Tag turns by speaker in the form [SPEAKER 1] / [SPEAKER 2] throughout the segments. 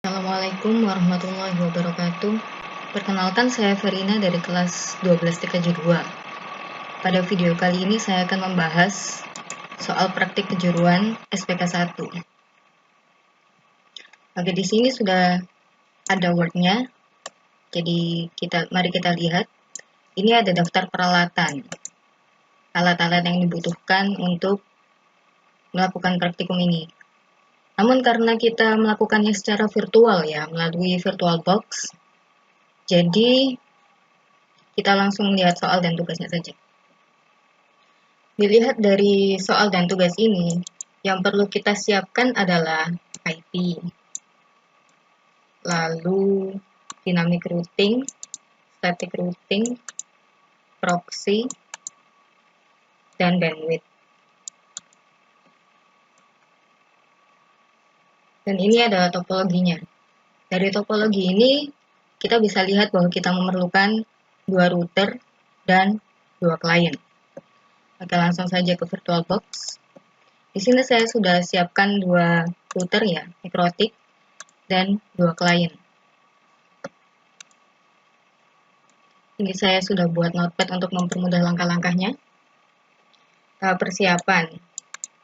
[SPEAKER 1] Assalamualaikum warahmatullahi wabarakatuh. Perkenalkan, saya Verina dari kelas 12 TKJ 2. Pada video kali ini saya akan membahas soal praktik kejuruan SPK 1. Oke, di sini sudah ada wordnya. Jadi mari kita lihat. Ini ada daftar peralatan. Alat-alat yang dibutuhkan untuk melakukan praktikum ini. Namun karena kita melakukannya secara virtual ya, melalui VirtualBox, jadi kita langsung lihat soal dan tugasnya saja. Dilihat dari soal dan tugas ini, yang perlu kita siapkan adalah IP, lalu dynamic routing, static routing, proxy, dan bandwidth. Dan ini adalah topologinya. Dari topologi ini, kita bisa lihat bahwa kita memerlukan 2 router dan 2 klien. Oke, langsung saja ke VirtualBox. Di sini saya sudah siapkan 2 router ya, MikroTik, dan 2 klien. Ini saya sudah buat notepad untuk mempermudah langkah-langkahnya. Tahap persiapan.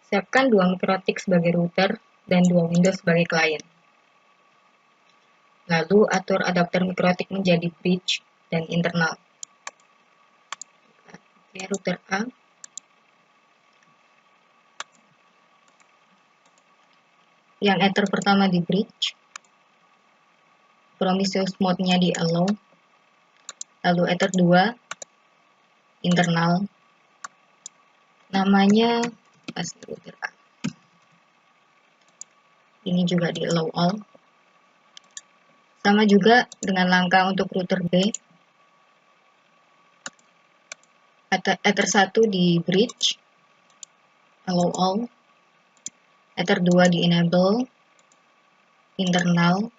[SPEAKER 1] Siapkan 2 MikroTik sebagai router dan 2 Windows sebagai klien. Lalu atur adapter MikroTik menjadi bridge dan internal. Oke, router A. Yang ether pertama di bridge. Promiscuous mode-nya di allow. Lalu ether 2 internal. Namanya router A. Ini juga di allow all. Sama juga dengan langkah untuk router B. Ether 1 di bridge, allow all. Ether 2 di enable, internal.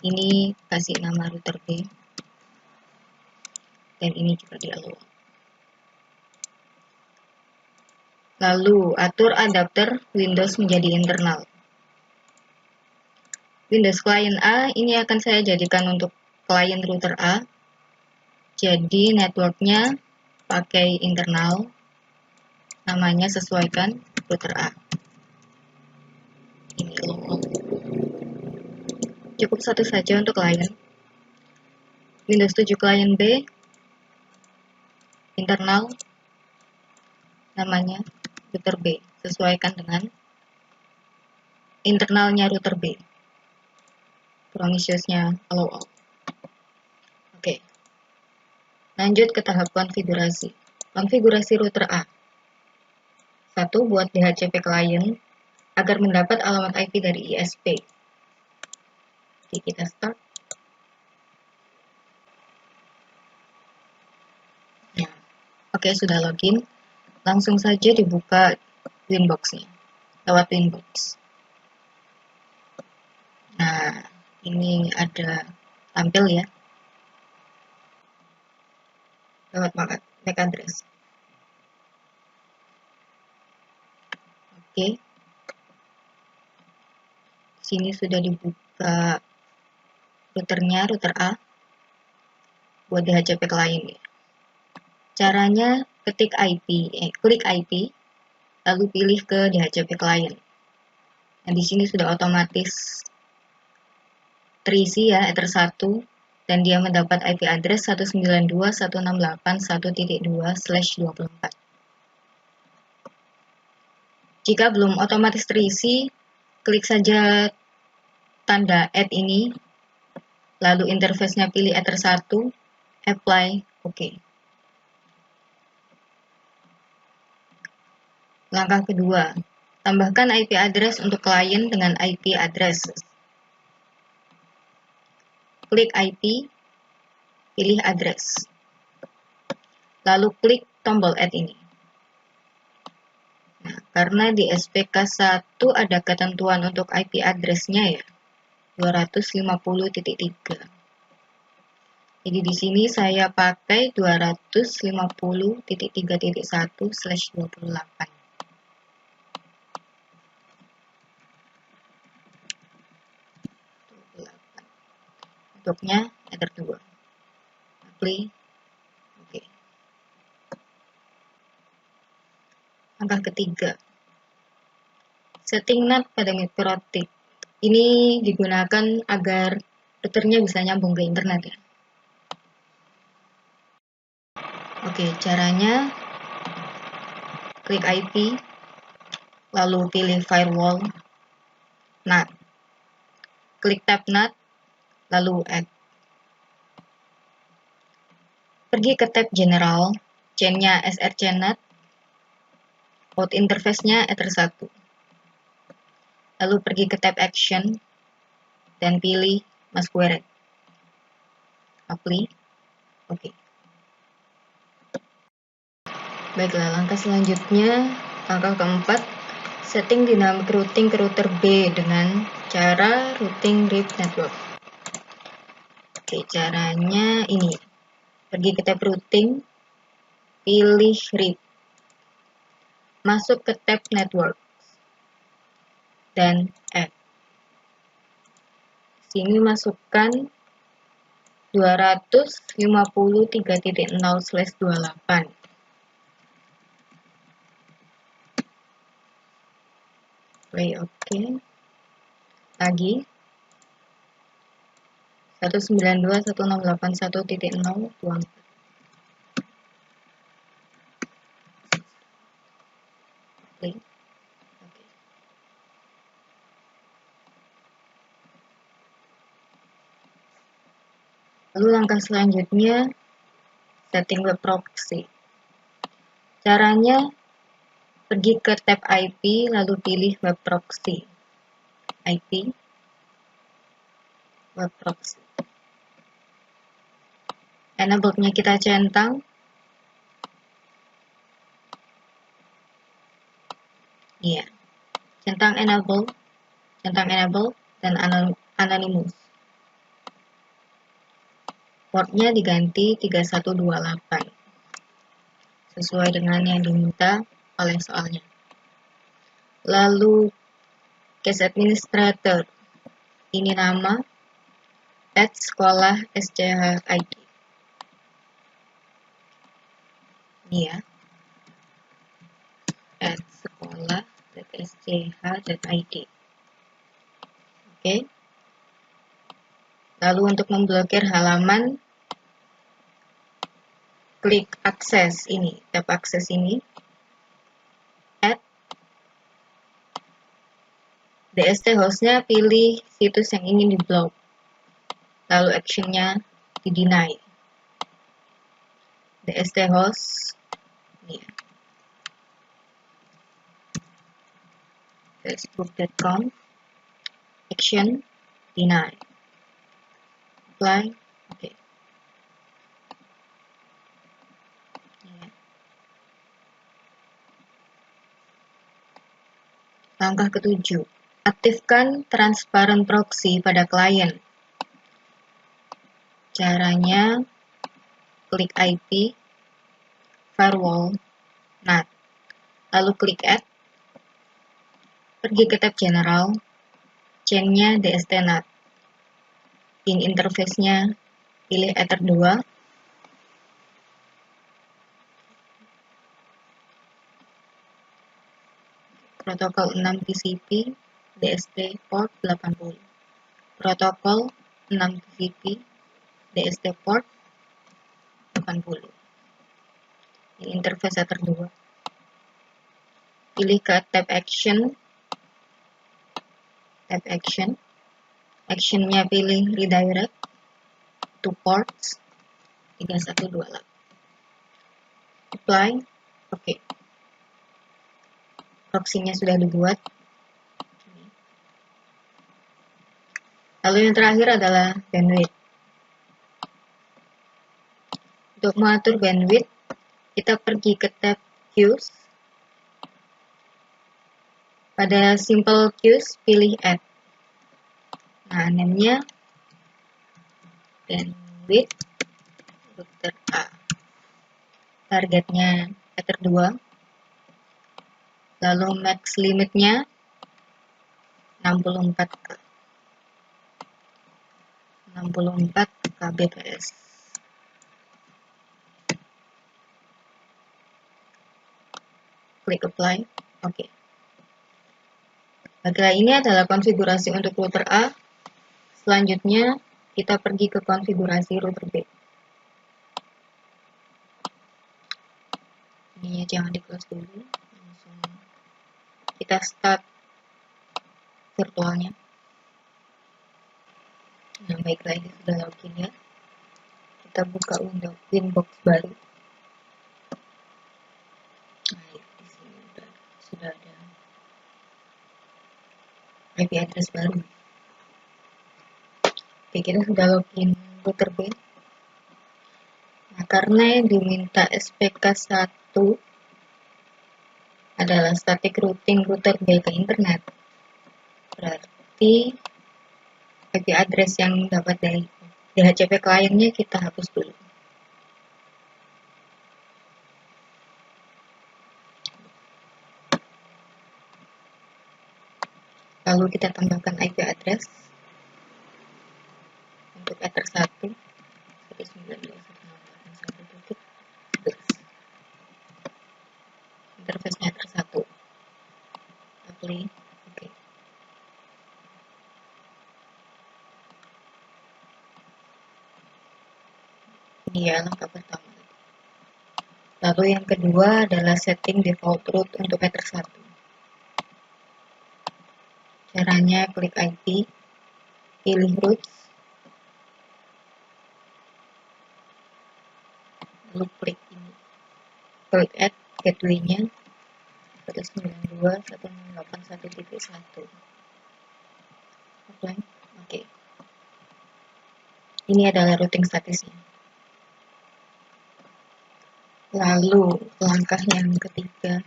[SPEAKER 1] Ini kasih nama router B. Dan ini juga di allow all. Lalu atur adapter Windows menjadi internal. Windows Client A ini akan saya jadikan untuk klien router A. Jadi networknya pakai internal. Namanya sesuaikan router A. Ini allow. Cukup satu saja untuk klien. Windows 7 klien B. Internal. Namanya router B. Sesuaikan dengan internalnya router B. Promiscuous-nya allow all. Oke. Lanjut ke tahap konfigurasi. Konfigurasi router A. 1. Buat DHCP client agar mendapat alamat IP dari ISP. Oke, kita start. Nah, oke, sudah login. Langsung saja dibuka Winbox-nya lewat Winbox. Nah, ini ada tampil ya. Lewat MAC address. Oke. Sini sudah dibuka routernya, router A. Buat DHCP client ya. Caranya klik IP, lalu pilih ke DHCP client. Nah, di sini sudah otomatis terisi ya, ether 1. Dan dia mendapat IP address 192.168.1.2/24. Jika belum otomatis terisi, klik saja tanda add ini, lalu interface-nya pilih ether 1, apply, oke. Langkah kedua, tambahkan IP address untuk klien dengan IP address. Klik IP, pilih address. Lalu klik tombol add ini. Nah, karena di SPK 1 ada ketentuan untuk IP address-nya ya, 250.3. Jadi di sini saya pakai 250.3.1/28. networknya Ether 2. Apply. Oke. Langkah ketiga, setting NAT pada mikrotik. Ini digunakan agar routernya bisa nyambung ke internet ya. Oke, caranya klik IP, lalu pilih firewall, NAT. Klik tab NAT, lalu add. Pergi ke tab general, chain-nya SRC NAT, port interface-nya Ether 1. Lalu pergi ke tab action, dan pilih Masquerade. Apply. Oke. Baiklah, langkah selanjutnya, langkah keempat, setting dynamic routing ke router B dengan cara routing RIP network. Oke, caranya ini. Pergi ke tab routing, pilih RIP. Masuk ke tab network, dan add. Sini masukkan 253.0/28. Play oke. Lagi 192.168.1.0 tuang. Play. Oke. Lalu langkah selanjutnya, setting web proxy. Caranya, pergi ke tab IP, lalu pilih web proxy. IP, web proxy. Enable-nya kita centang. Iya. Centang enable, dan anonymous. Portnya diganti 3128. Sesuai dengan yang diminta oleh soalnya. Lalu, case administrator. Ini nama, add sekolah SCH ID. Ini ya. Add sekolah.sch.id. Oke. Lalu untuk memblokir halaman, klik akses ini, tab akses ini, add DST hostnya, pilih situs yang ingin diblok, lalu actionnya di deny. DST host, ini ya. Facebook.com, action, deny, apply, oke. Ya. Langkah ketujuh, aktifkan transparent proxy pada klien. Caranya, klik IP, firewall, NAT, lalu klik add, pergi ke tab general, chain-nya DST NAT, in interface-nya pilih Ether 2, protokol 6 TCP, DST port 80, protokol 6 TCP, DST port 80, in interface Ether 2, pilih ke tab action, actionnya pilih redirect to ports 3128, apply, oke. Proxy-nya sudah dibuat. Lalu yang terakhir adalah bandwidth. Untuk mengatur bandwidth, kita pergi ke tab queues. Pada simple queues, pilih add. Nah, name-nya bandwidth router A. Targetnya Ether 2. Lalu max limitnya 64K. 64 kbps. Klik apply. Oke. Baiklah, ini adalah konfigurasi untuk router A. Selanjutnya kita pergi ke konfigurasi router B. Ini jangan di close dulu, langsung kita start virtualnya. Nah, baiklah, ini sudah login ya. Kita buka Winbox baru. Nah, di sini sudah ada IP address baru. Oke, kita sudah login router B. Nah, karena yang diminta SPK1 adalah static routing router B ke internet, berarti IP address yang dapat dari DHCP kliennya kita hapus dulu. Lalu kita tambahkan IP address untuk Ether 1 interface-nya Ether 1. Apply. Oke. Ini ya langkah pertama. Lalu yang kedua adalah setting default route untuk Ether 1. Caranya klik IP, pilih routes, lalu klik ini, klik add gateway-nya 192.168.1.1. Oke. Ini adalah routing statusnya. Lalu langkah yang ketiga,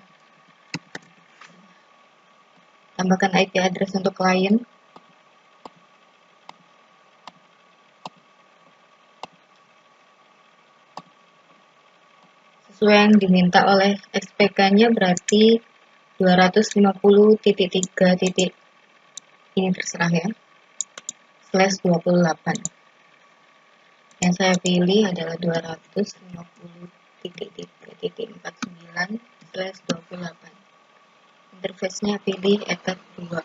[SPEAKER 1] tambahkan IP address untuk klien. Sesuai yang diminta oleh SPK-nya berarti 250.3. Ini terserah ya. /28. Yang saya pilih adalah 250.3.49/28. Interface-nya pilih Ether 2.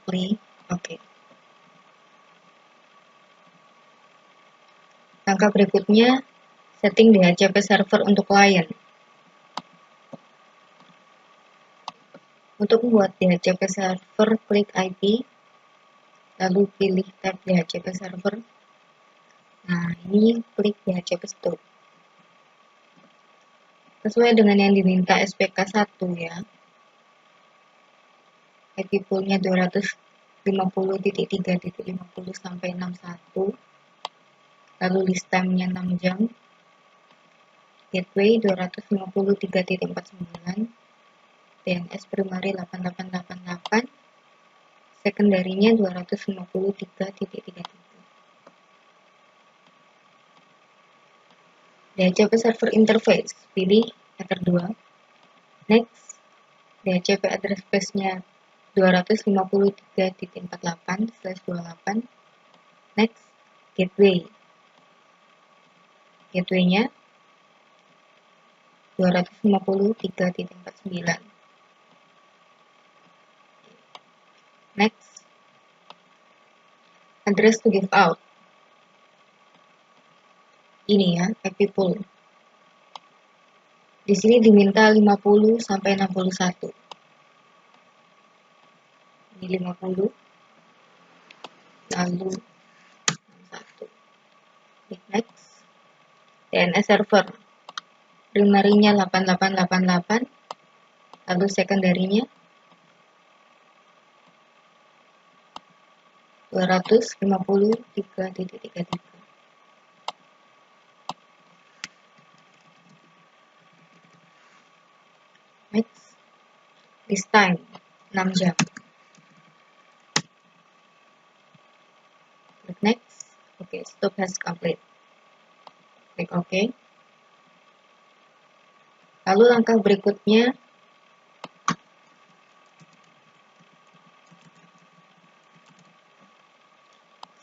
[SPEAKER 1] Apply. Oke. Langkah berikutnya, setting DHCP server untuk klien. Untuk membuat DHCP server, klik IP, lalu pilih tab DHCP server. Nah, ini klik DHCP store. Sesuai dengan yang diminta SPK1 ya. IP pool-nya 250.3.50 sampai 61. Lalu list time-nya 6 jam. Gateway 253.49. DNS primary 8888. Secondary-nya 253.33. DHCP server interface, pilih Ether 2. Next, DHCP address space-nya 253.48/28. Next, gateway. Gateway-nya 253.49. Next, address to give out. Ini ya, IP pool. Di sini diminta 50 sampai 61. Ini 50. Lalu 61. Klik next. DNS server. Primary-nya 8888. Lalu secondary-nya 253.33. Next, list time 6 jam. Klik next. Oke, stop has complete. Klik OK. Lalu langkah berikutnya,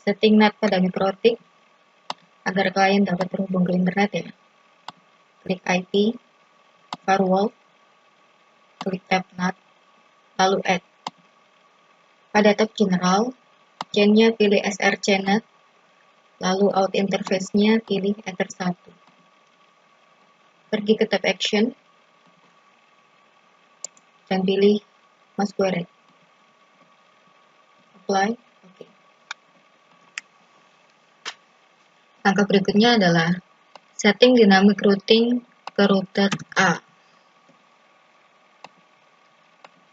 [SPEAKER 1] setting NAT pada mikrotik agar klien dapat terhubung ke internet ya. Klik IP, firewall, klik tab NAT, lalu add. Pada tab general, chain-nya pilih src-NAT, lalu out interface-nya pilih Ether 1. Pergi ke tab action, dan pilih Masquerade. Apply, oke. Langkah berikutnya adalah setting dynamic routing ke router A.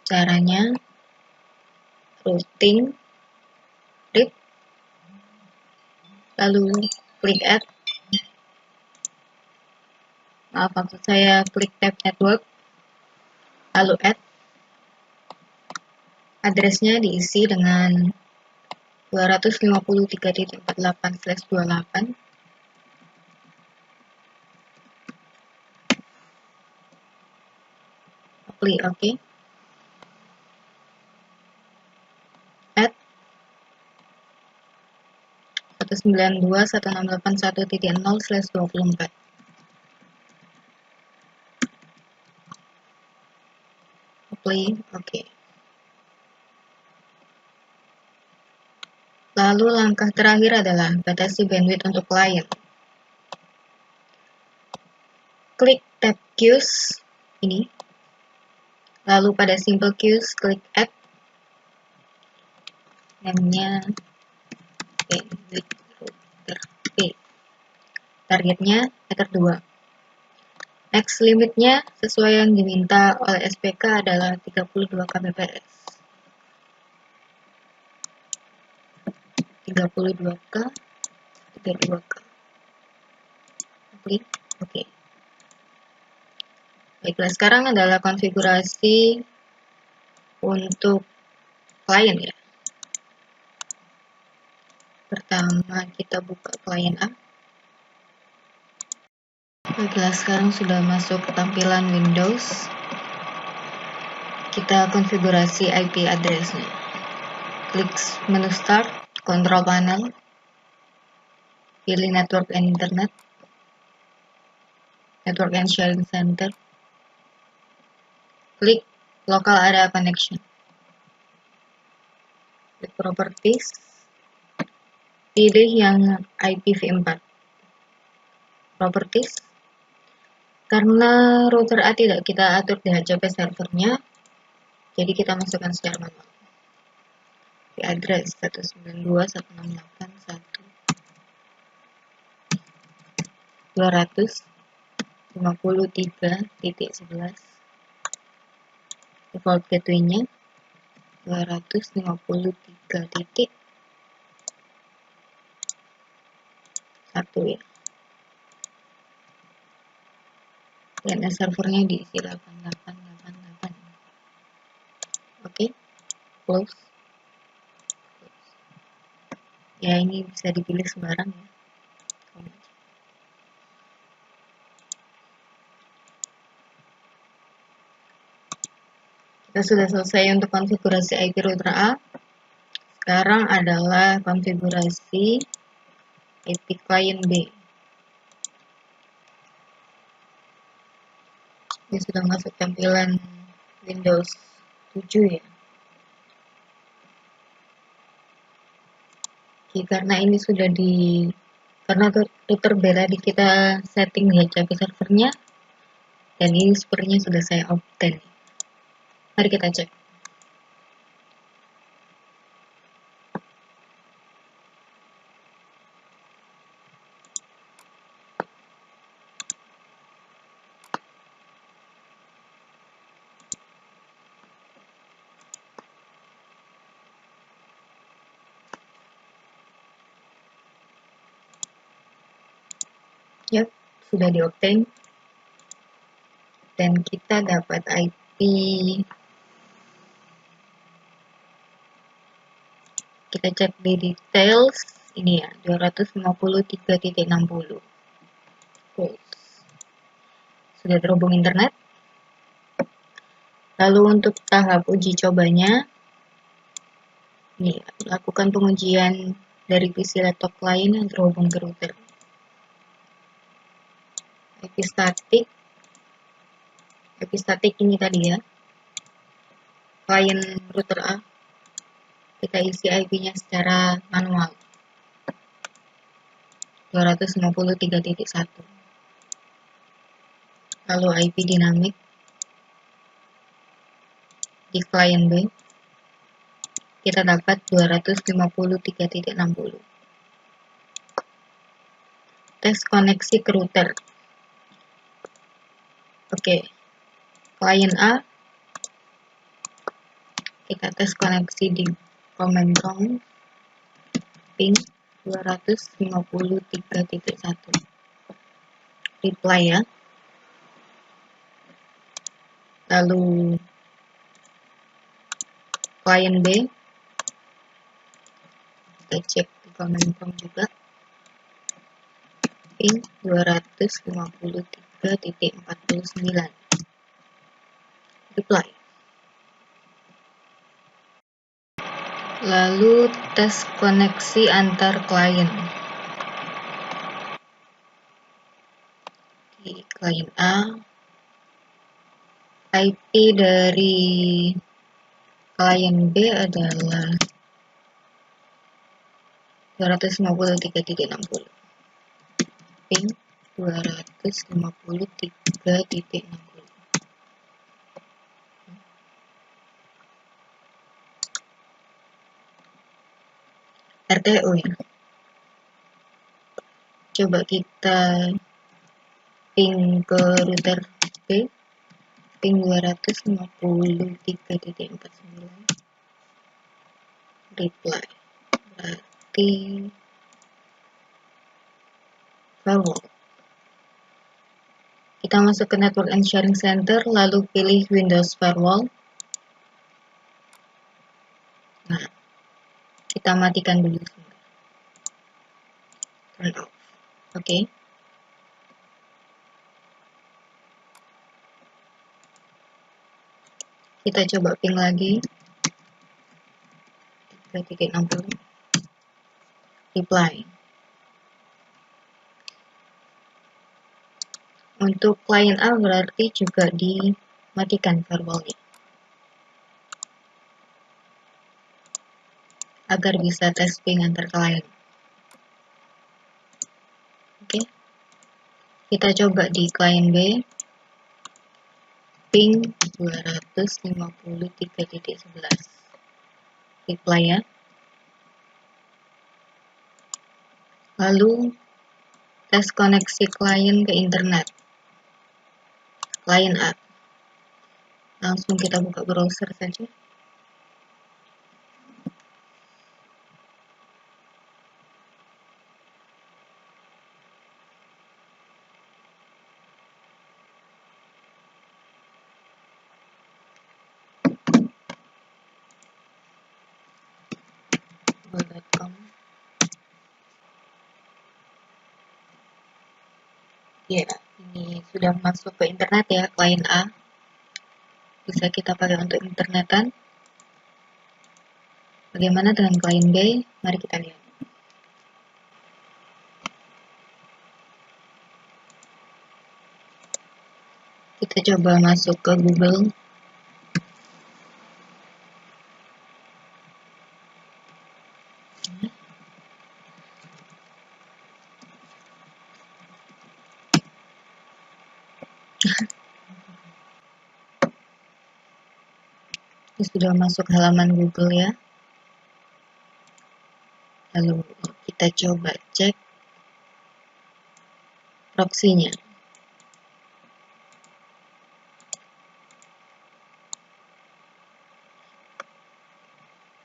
[SPEAKER 1] Caranya, routing, read, lalu klik add. Maaf, maksud saya klik tab network, lalu add. Addressnya diisi dengan 253.48/28. Apply, oke. Add 192.168.1.0/24. Apply, oke. Lalu langkah terakhir adalah batasi bandwidth untuk klien. Klik tab queues ini. Lalu pada simple queues klik add. Namanya bandwidth router P. Targetnya Ether 2. Max limitnya sesuai yang diminta oleh SPK adalah 32 kbps. 32K, 32K. Klik oke. Baiklah, sekarang adalah konfigurasi untuk klien ya. Pertama kita buka klien A. Baiklah, sekarang sudah masuk ke tampilan Windows. Kita konfigurasi IP address-nya. Klik menu Start, Control Panel, pilih Network and Internet, Network and Sharing Center, klik Local Area Connection, klik Properties, pilih yang IPv4. Properties, karena router A tidak kita atur di HCP servernya, jadi kita masukkan secara manual. IP address 192.168.1.253.11. Default gateway-nya 253.1 ya. Dan servernya diisi 8888. Oke, close. Ya, ini bisa dipilih sembarang ya. Kita sudah selesai untuk konfigurasi IP router A. Sekarang adalah konfigurasi IP client B. Ini sudah masuk tampilan Windows 7 ya. Oke, karena ini sudah karena router B tadi kita setting di HCP servernya, dan ini sepertinya sudah saya obtain. Mari kita cek. Yap, sudah di-obtain. Dan kita dapat IP. Kita cek di details. Ini ya, 253.60. Sudah terhubung internet. Lalu untuk tahap uji cobanya, ini lakukan pengujian dari PC laptop klien yang terhubung ke router. IP static ini tadi ya, klien router A, kita isi IP-nya secara manual 253.1. Lalu IP dinamik di klien B kita dapat 253.60. Tes koneksi ke router. Oke, klien A kita tes koneksi di command prompt ping 253.1. Reply ya. Lalu klien B kita cek di command prompt juga ping 253.49. Reply. Lalu tes koneksi antar klien. Di klien A, IP dari klien B adalah 253.60. Ping 253.60. RTO ya. Coba kita ping ke router B, ping 253.49. Reply. Berarti firewall. Kita masuk ke Network and Sharing Center, lalu pilih Windows Firewall. Nah, kita matikan dulu. Turn off. Oke. Kita coba ping lagi. 3.60. Reply. Untuk klien A berarti juga dimatikan firewallnya agar bisa tes ping antar klien. Oke. Kita coba di klien B, ping 253.11. Reply ya. Lalu tes koneksi klien ke internet. Klien A. Langsung kita buka browser saja. google.com. Ya, ini sudah masuk ke internet ya, klien A. Bisa kita pakai untuk internetan. Bagaimana dengan klien B? Mari kita lihat. Kita coba masuk ke Google. Ini sudah masuk halaman Google ya. Lalu kita coba cek proxy-nya.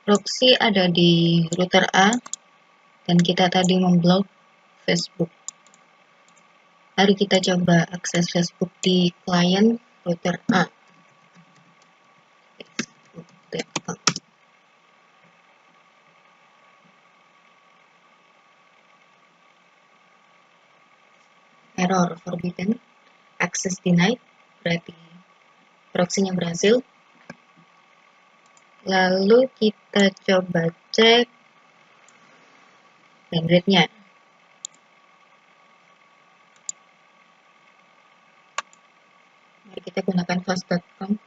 [SPEAKER 1] Proxy ada di router A dan kita tadi memblok Facebook. Mari kita coba akses Facebook di klien router A. Facebook.com. Error forbidden, access denied, berarti proxy-nya berhasil. Lalu kita coba cek bandwidth-nya. Mari kita gunakan fast.com.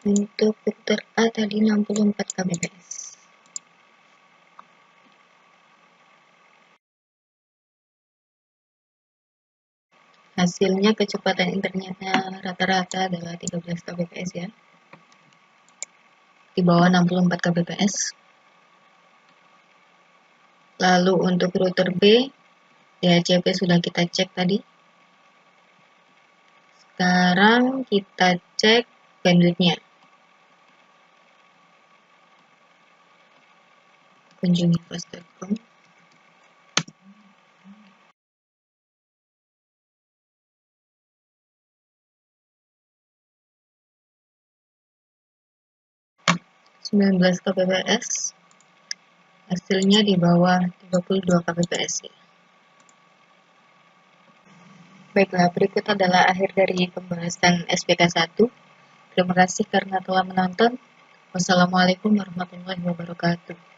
[SPEAKER 1] Untuk router A tadi 64 kbps. Hasilnya kecepatan internetnya rata-rata adalah 13 kbps ya. Di bawah 64 kbps. Lalu untuk router B, DHCP sudah kita cek tadi. Sekarang kita cek bandwidth-nya. Kunjungi fast.com. kbps, hasilnya di bawah 32 kbps. Baiklah, berikut adalah akhir dari pembahasan SPK 1. Terima kasih karena telah menonton. Wassalamualaikum warahmatullahi wabarakatuh.